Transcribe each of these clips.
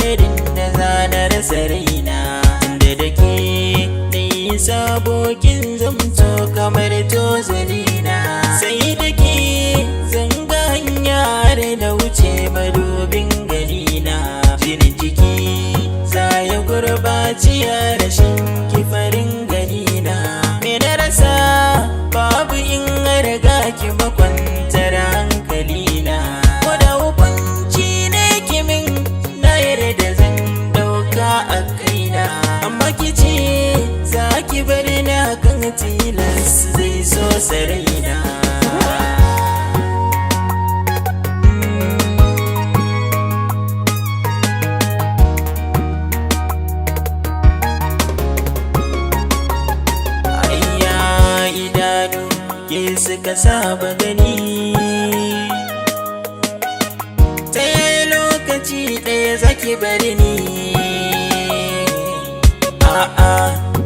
alherin da zana rasa raina, da ke na yi sabokin zamto kamar tozalina. Sai da ke zanga hanyar da wuce madubin garina, jinin jiki za ya gurbaci a rashin kifarin ganina. Me na rasa babu in riga ki makwantar hankalina, ko da hukunci ne kimin na yarda zan dauka a kaina, amma kice za ki bar ni kan tilas zai so saraina. Suka saba gani ta lokaci ɗaya zaki bari ni, a'a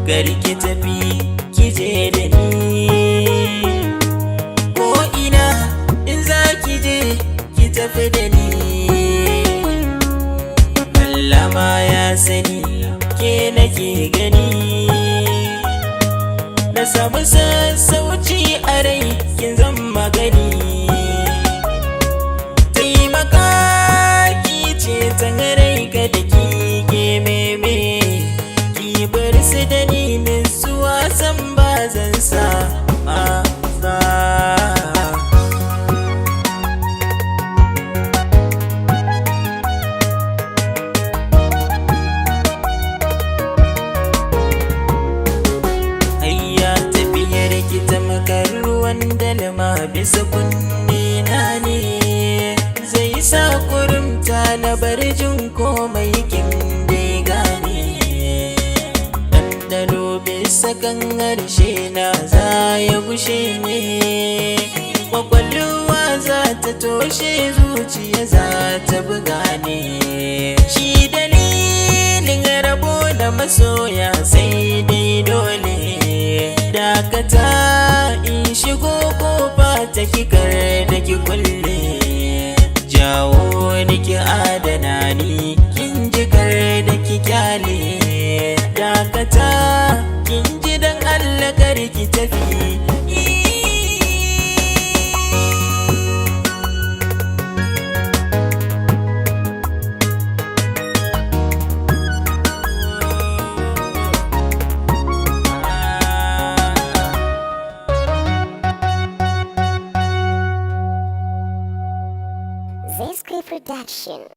gari ki tafi ki je da ni, ko ina in zaki je ki tafi da ni. Allah ma ya sani ke nake gani, na samu sassauci a rai kin zama gani. Taimaka ki ce tan rai ga da ki meme, ki bar su da ni nutsuwa san ba zan sa ba. Dalma bisa kunne na ne zai sa kurumta na bar jin komai kin dai gane. Ɗanɗano bisa kan harshe na za ya gushe ne, kwakwalwa za ta toshe zuciya za ta buga ne. Shi dalilin rabo da masoya sai dai dole dakata in shigo kofa ta kikar da ki kulle, jawo ni ki adana ni kin jikar da ki kyale. Dakata kin ji dan Allah kar ki tafi. Production.